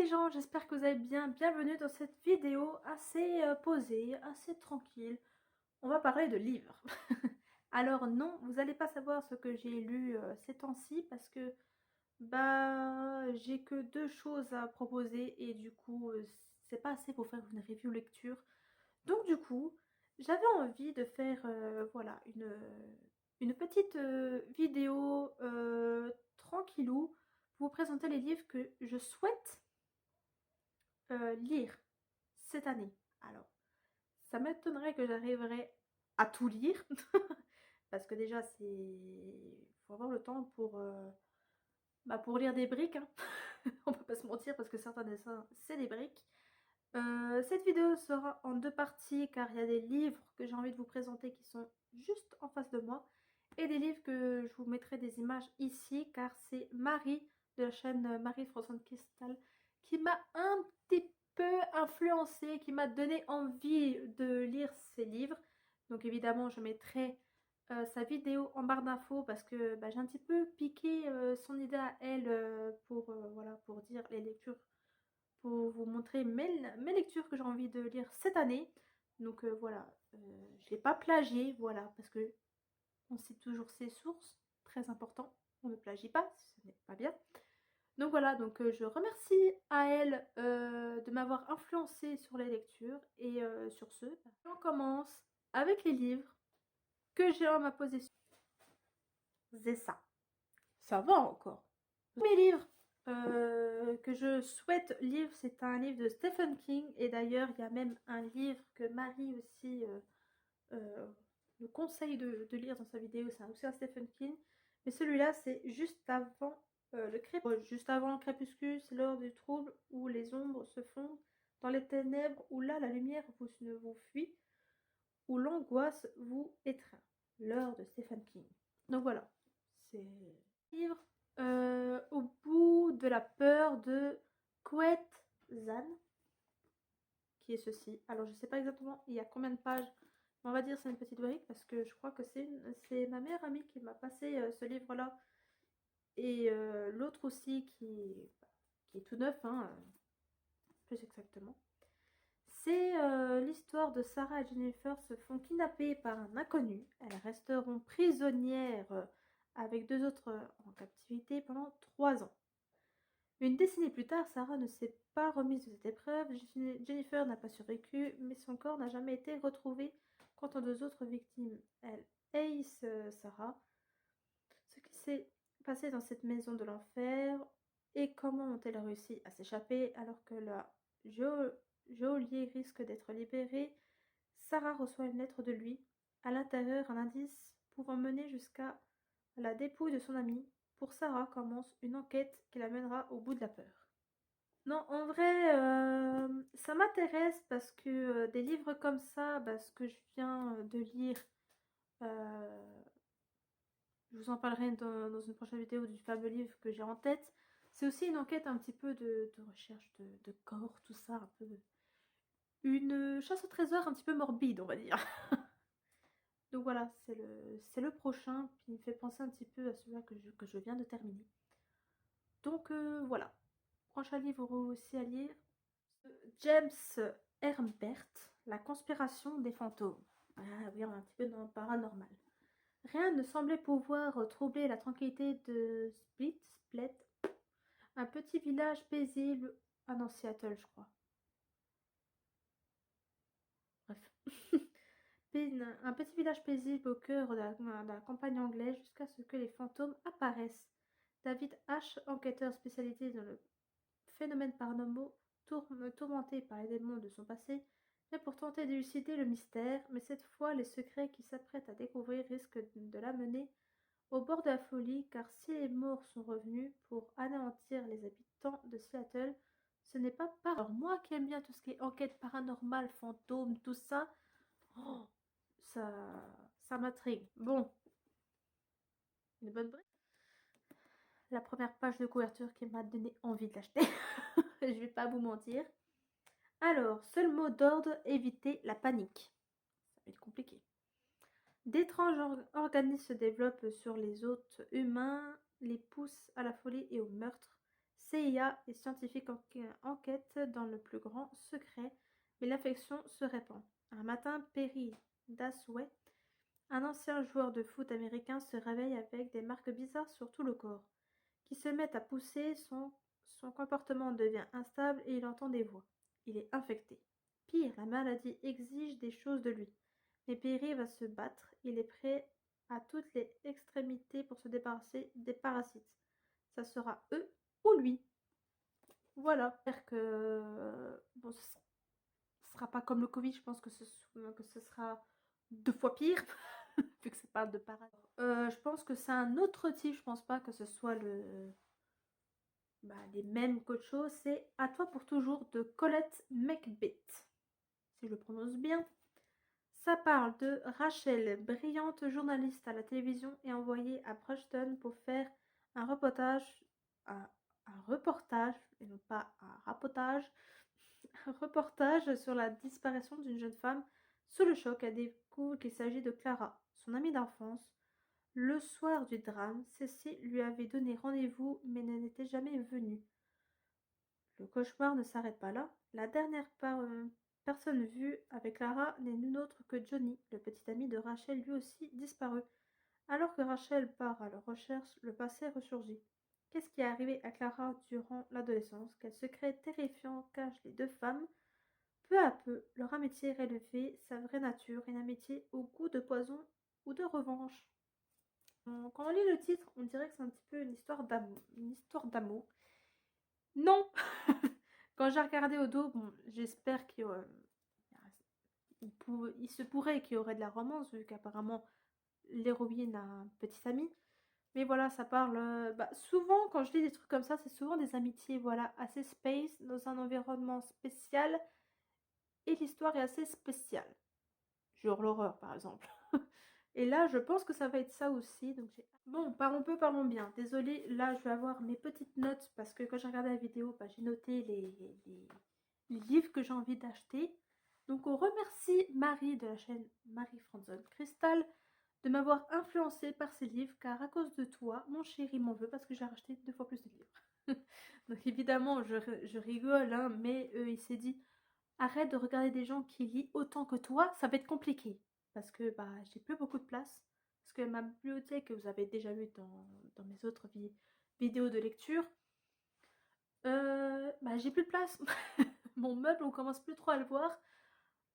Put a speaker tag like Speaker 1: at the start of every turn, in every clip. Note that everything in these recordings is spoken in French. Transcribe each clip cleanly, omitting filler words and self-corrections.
Speaker 1: les gens, j'espère que vous allez bien. Bienvenue dans cette vidéo assez posée, assez tranquille. On va parler de livres. Alors non, vous n'allez pas savoir ce que j'ai lu ces temps-ci parce que j'ai que deux choses à proposer et du coup c'est pas assez pour faire une review lecture. Donc du coup, j'avais envie de faire voilà une petite vidéo tranquillou pour vous présenter les livres que je souhaite lire cette année. Alors, ça m'étonnerait que j'arriverai à tout lire. Parce que déjà, c'est... faut avoir le temps pour lire des briques. Hein. On peut pas se mentir parce que certains dessins, c'est des briques. Cette vidéo sera en deux parties car il y a des livres que j'ai envie de vous présenter qui sont juste en face de moi. Et des livres que je vous mettrai des images ici car c'est Marie de la chaîne Marie Frozen Crystal qui m'a un petit peu influencée, qui m'a donné envie de lire ses livres. Donc évidemment je mettrai sa vidéo en barre d'infos parce que j'ai un petit peu piqué son idée à elle voilà, pour dire les lectures pour vous montrer mes lectures que j'ai envie de lire cette année. Donc voilà, je ne l'ai pas plagié, voilà, parce que on cite toujours ses sources, très important, on ne plagie pas, ce n'est pas bien. Donc voilà, donc je remercie à elle de m'avoir influencé sur les lectures. Et sur ce, on commence avec les livres que j'ai en ma possession. C'est ça. Ça va encore. Mes livres que je souhaite lire, c'est un livre de Stephen King. Et d'ailleurs, il y a même un livre que Marie aussi me conseille de lire dans sa vidéo. C'est aussi un Stephen King. Mais celui-là, c'est juste avant juste avant le crépuscule, c'est l'heure du trouble où les ombres se fondent dans les ténèbres, où là, la lumière vous fuit, où l'angoisse vous étreint. L'heure de Stephen King. Donc voilà, c'est livre au bout de la peur de Kouet Zan, qui est ceci. Alors je sais pas exactement il y a combien de pages, mais on va dire c'est une petite brique parce que je crois que c'est ma meilleure amie qui m'a passé ce livre-là. Et l'autre aussi qui est tout neuf, hein, plus exactement. C'est l'histoire de Sarah et Jennifer se font kidnapper par un inconnu. Elles resteront prisonnières avec deux autres en captivité pendant 3 ans. Une décennie plus tard, Sarah ne s'est pas remise de cette épreuve. Jennifer n'a pas survécu, mais son corps n'a jamais été retrouvé. Quant aux deux autres victimes, elles haïssent Sarah. Ce qui s'est passé dans cette maison de l'enfer et comment ont-elles réussi à s'échapper alors que la geôlier risque d'être libéré. Sarah reçoit une lettre de lui. À l'intérieur, un indice pouvant mener jusqu'à la dépouille de son ami. Pour Sarah commence une enquête qui la mènera au bout de la peur. Non, en vrai, ça m'intéresse parce que des livres comme ça, ce que je viens de lire, euh, je vous en parlerai dans une prochaine vidéo du fameux livre que j'ai en tête. C'est aussi une enquête un petit peu de recherche de corps, tout ça, un peu... Une chasse au trésor un petit peu morbide, on va dire. Donc voilà, c'est le prochain, puis il me fait penser un petit peu à celui-là que je viens de terminer. Donc voilà. Prochain livre aussi à lire. James Herbert, La conspiration des fantômes. Ah oui, on est un petit peu dans le paranormal. Rien ne semblait pouvoir troubler la tranquillité de Split, un petit village paisible. Ah non, Seattle, je crois. Bref. Un petit village paisible au cœur de la campagne anglaise jusqu'à ce que les fantômes apparaissent. David H., enquêteur spécialisé dans le phénomène paranormaux, tourmenté par les démons de son passé, vient pour tenter d'élucider le mystère, mais cette fois les secrets qu'il s'apprête à découvrir risquent de l'amener au bord de la folie, car si les morts sont revenus pour anéantir les habitants de Seattle, ce n'est pas par... Alors moi qui aime bien tout ce qui est enquête paranormale, fantômes, tout ça, oh, ça m'intrigue. Bon, une bonne brique. La première page de couverture qui m'a donné envie de l'acheter. Je vais pas vous mentir. Alors, seul mot d'ordre, éviter la panique. Ça va être compliqué. D'étranges organismes se développent sur les hôtes humains, les poussent à la folie et au meurtre. CIA et scientifiques enquêtent dans le plus grand secret, mais l'infection se répand. Un matin, Perry Dasway, un ancien joueur de foot américain, se réveille avec des marques bizarres sur tout le corps, qui se mettent à pousser, son comportement devient instable et il entend des voix. Il est infecté. Pire, la maladie exige des choses de lui. Mais Perry va se battre, il est prêt à toutes les extrémités pour se débarrasser des parasites. Ça sera eux ou lui. Voilà. J'espère que bon, ce sera pas comme le Covid, je pense que ce sera 2 fois pire, vu que ça parle de parasites. Je pense que c'est un autre type, je pense pas que ce soit les mêmes qu'autre chose. C'est À toi pour toujours de Colette McBeth, si je le prononce bien. Ça parle de Rachel, brillante journaliste à la télévision, et envoyée à Boston pour faire un reportage, un reportage, et non pas un rapotage, un reportage sur la disparition d'une jeune femme. Sous le choc, elle découvre qu'il s'agit de Clara, son amie d'enfance. Le soir du drame, Cécile lui avait donné rendez-vous mais n'était jamais venue. Le cauchemar ne s'arrête pas là. La dernière personne vue avec Clara n'est nul autre que Johnny, le petit ami de Rachel, lui aussi disparu. Alors que Rachel part à leur recherche, le passé ressurgit. Qu'est-ce qui est arrivé à Clara durant l'adolescence? Quel secret terrifiant cachent les deux femmes? Peu à peu, leur amitié révélait sa vraie nature, une amitié au goût de poison ou de revanche. Quand on lit le titre, on dirait que c'est un petit peu une histoire d'amour. Une histoire d'amour. Non. Quand j'ai regardé au dos, bon, j'espère qu'il y aurait... il se pourrait qu'il y aurait de la romance, vu qu'apparemment l'héroïne a un petit ami. Mais voilà, ça parle... souvent, quand je lis des trucs comme ça, c'est souvent des amitiés, voilà, assez space, dans un environnement spécial. Et l'histoire est assez spéciale. Genre l'horreur, par exemple. Et là, je pense que ça va être ça aussi. Donc bon, parlons peu, parlons bien. Désolée, là, je vais avoir mes petites notes parce que quand j'ai regardé la vidéo, j'ai noté les livres que j'ai envie d'acheter. Donc, on remercie Marie de la chaîne Marie Franzone Cristal de m'avoir influencée par ces livres, car à cause de toi, mon chéri m'en veut parce que j'ai racheté 2 fois plus de livres. Donc, évidemment, je rigole, hein, mais il s'est dit... Arrête de regarder des gens qui lisent autant que toi, ça va être compliqué. Parce que j'ai plus beaucoup de place. Parce que ma bibliothèque, que vous avez déjà vu dans mes autres vidéos de lecture, j'ai plus de place. Mon meuble, on commence plus trop à le voir.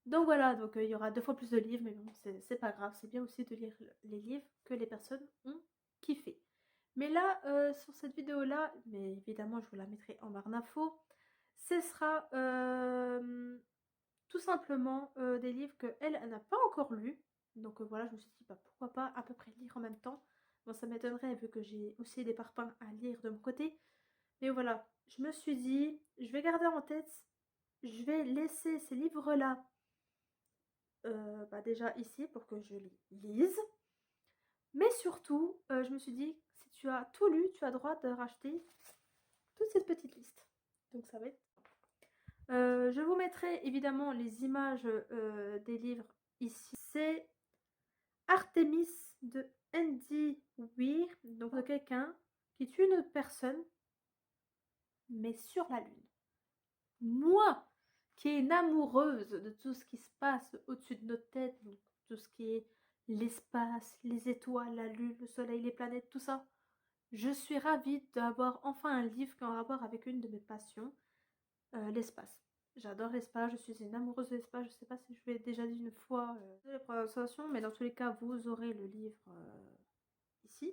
Speaker 1: Donc voilà, donc il y aura 2 fois plus de livres, mais bon, c'est pas grave. C'est bien aussi de lire les livres que les personnes ont kiffé. Mais là, sur cette vidéo-là, mais évidemment, je vous la mettrai en barre d'infos, ce sera tout simplement des livres qu'elle n'a pas encore lus. Donc voilà, je me suis dit, pourquoi pas à peu près lire en même temps. Bon, ça m'étonnerait vu que j'ai aussi des parpaings à lire de mon côté. Mais voilà, je me suis dit, je vais garder en tête, je vais laisser ces livres-là déjà ici pour que je les lise. Mais surtout, je me suis dit, si tu as tout lu, tu as droit de racheter toute cette petite liste. Donc ça va être... je vous mettrai évidemment les images des livres ici. C'est Artemis de Andy Weir, donc de quelqu'un qui tue une autre personne, mais sur la Lune. Moi, qui est une amoureuse de tout ce qui se passe au-dessus de notre tête, donc tout ce qui est l'espace, les étoiles, la Lune, le Soleil, les planètes, tout ça, je suis ravie d'avoir enfin un livre qui a un rapport avec une de mes passions, l'espace. J'adore l'espace, je suis une amoureuse de l'espace. Je sais pas si je l'ai déjà dit une fois de la prononciation, mais dans tous les cas, vous aurez le livre ici.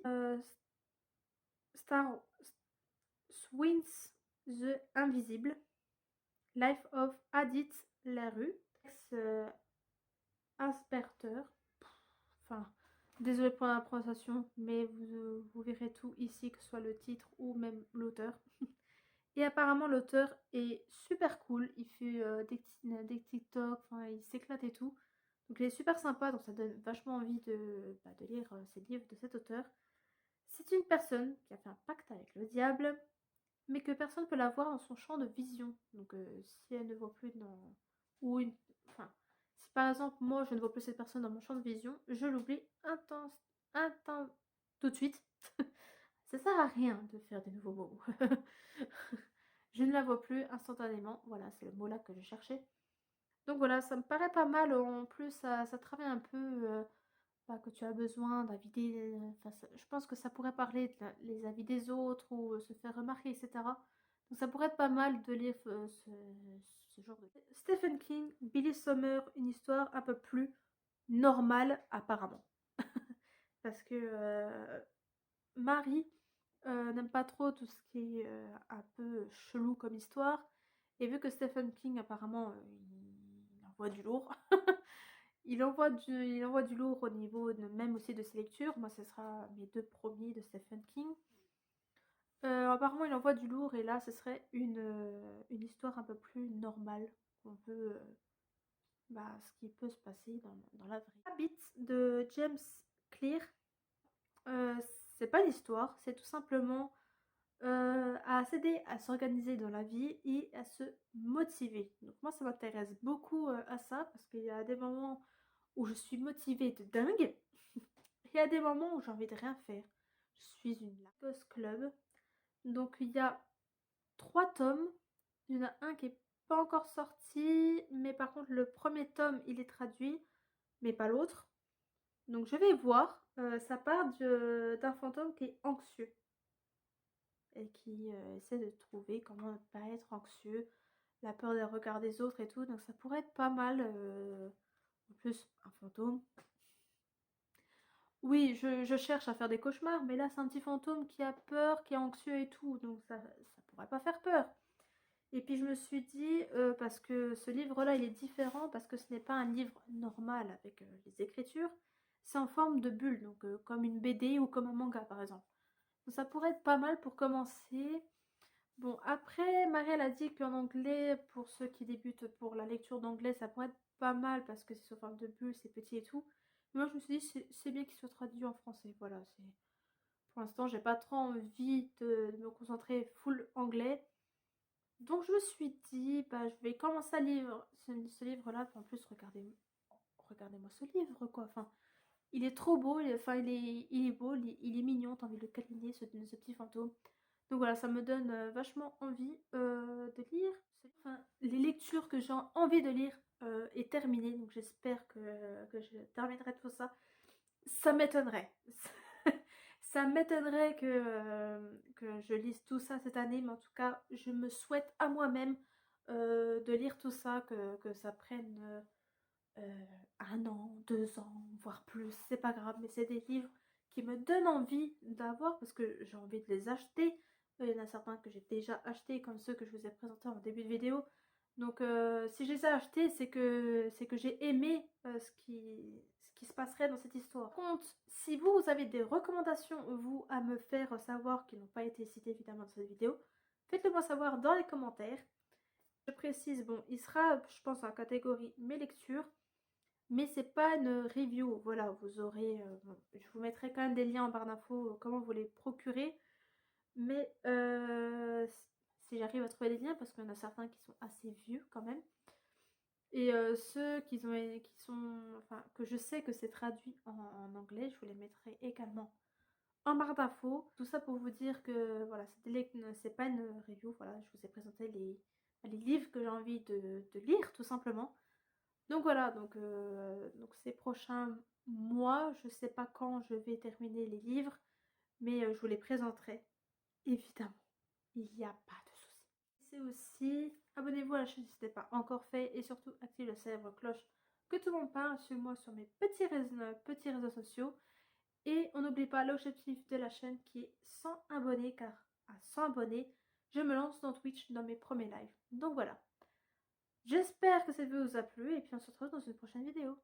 Speaker 1: Star Swings the Invisible, Life of Adith Larue, ex-Asperger. Enfin, désolé pour la prononciation, mais vous verrez tout ici, que ce soit le titre ou même l'auteur. Et apparemment, l'auteur est super cool. Il fait des TikTok, enfin, il s'éclate et tout. Donc, il est super sympa, donc ça donne vachement envie de lire ces livres de cet auteur. C'est une personne qui a fait un pacte avec le diable, mais que personne ne peut la voir dans son champ de vision. Donc, si elle ne voit plus dans... Enfin, si par exemple, moi, je ne vois plus cette personne dans mon champ de vision, je l'oublie tout de suite. Ça sert à rien de faire des nouveaux mots. Je ne la vois plus instantanément. Voilà, c'est le mot là que je cherchais. Donc voilà, ça me paraît pas mal. En plus, ça travaille un peu bah, que tu as besoin d'avis des... Enfin, je pense que ça pourrait parler de les avis des autres ou se faire remarquer, etc. Donc ça pourrait être pas mal de lire ce genre de... Stephen King, Billy Summer, une histoire un peu plus normale apparemment. Parce que Marie n'aime pas trop tout ce qui est un peu chelou comme histoire. Et vu que Stephen King, apparemment, il envoie du lourd. Il envoie du lourd au niveau même aussi de ses lectures. Moi, ce sera mes 2 premiers de Stephen King. Apparemment, il envoie du lourd et là, ce serait une histoire un peu plus normale. On peut, bah, ce qui peut se passer dans la vraie vie. Habit de James Clear. Euh, c'est pas l'histoire, c'est tout simplement à s'aider à s'organiser dans la vie et à se motiver. Donc moi, ça m'intéresse beaucoup à ça parce qu'il y a des moments où je suis motivée de dingue et il y a des moments où j'ai envie de rien faire. Je suis une Lagos Club. Donc il y a 3 tomes. Il y en a un qui est pas encore sorti, mais par contre le premier tome il est traduit, mais pas l'autre. Donc je vais voir. Ça part d'un fantôme qui est anxieux et qui essaie de trouver comment ne pas être anxieux, la peur des regards des autres et tout. Donc ça pourrait être pas mal. En plus, un fantôme. Oui, je cherche à faire des cauchemars, mais là c'est un petit fantôme qui a peur, qui est anxieux et tout. Donc ça pourrait pas faire peur. Et puis je me suis dit, parce que ce livre-là, il est différent, parce que ce n'est pas un livre normal avec les écritures, c'est en forme de bulle, donc comme une BD ou comme un manga par exemple. Donc ça pourrait être pas mal pour commencer. Bon, après, Marielle a dit qu'en anglais, pour ceux qui débutent pour la lecture d'anglais, ça pourrait être pas mal parce que c'est sous forme de bulle, c'est petit et tout. Mais moi, je me suis dit, c'est bien qu'il soit traduit en français. Voilà, c'est... Pour l'instant, j'ai pas trop envie de me concentrer full anglais. Donc je me suis dit, bah, je vais commencer à lire ce livre-là. En plus, regardez-moi ce livre, quoi. Enfin, il est trop beau, enfin, il est beau, il est mignon, t'as envie de le câliner, ce petit fantôme. Donc voilà, ça me donne vachement envie de lire. Enfin, les lectures que j'ai envie de lire est terminée, donc j'espère que je terminerai tout ça. Ça m'étonnerait. Ça m'étonnerait que je lise tout ça cette année, mais en tout cas, je me souhaite à moi-même de lire tout ça, que ça prenne 1 an, 2 ans, voire plus. C'est pas grave, mais c'est des livres qui me donnent envie d'avoir parce que j'ai envie de les acheter. Il y en a certains que j'ai déjà achetés, comme ceux que je vous ai présentés en début de vidéo. Donc, si je les ai achetés, c'est que j'ai aimé ce qui se passerait dans cette histoire. Par contre, si vous avez des recommandations, vous, à me faire savoir, qui n'ont pas été citées évidemment dans cette vidéo, faites-le moi savoir dans les commentaires. Je précise, bon, il sera, je pense, en catégorie mes lectures, mais c'est pas une review. Voilà, vous aurez, bon, je vous mettrai quand même des liens en barre d'infos, comment vous les procurer. Mais si j'arrive à trouver des liens, parce qu'il y en a certains qui sont assez vieux quand même. Et ceux qui sont, enfin, que je sais que c'est traduit en anglais, je vous les mettrai également en barre d'infos. Tout ça pour vous dire que voilà, c'est pas une review. Voilà, je vous ai présenté les livres que j'ai envie de lire tout simplement. Donc voilà, donc ces prochains mois, je sais pas quand je vais terminer les livres, mais je vous les présenterai évidemment. Il n'y a pas de souci. C'est aussi, abonnez-vous à la chaîne si ce n'est pas encore fait et surtout activez la célèbre cloche que tout le monde parle. Suivez-moi sur mes petits réseaux sociaux. Et on n'oublie pas l'objectif de la chaîne qui est 100 abonnés, car à 100 abonnés, je me lance dans Twitch dans mes premiers lives. Donc voilà. J'espère que cette vidéo vous a plu et puis on se retrouve dans une prochaine vidéo.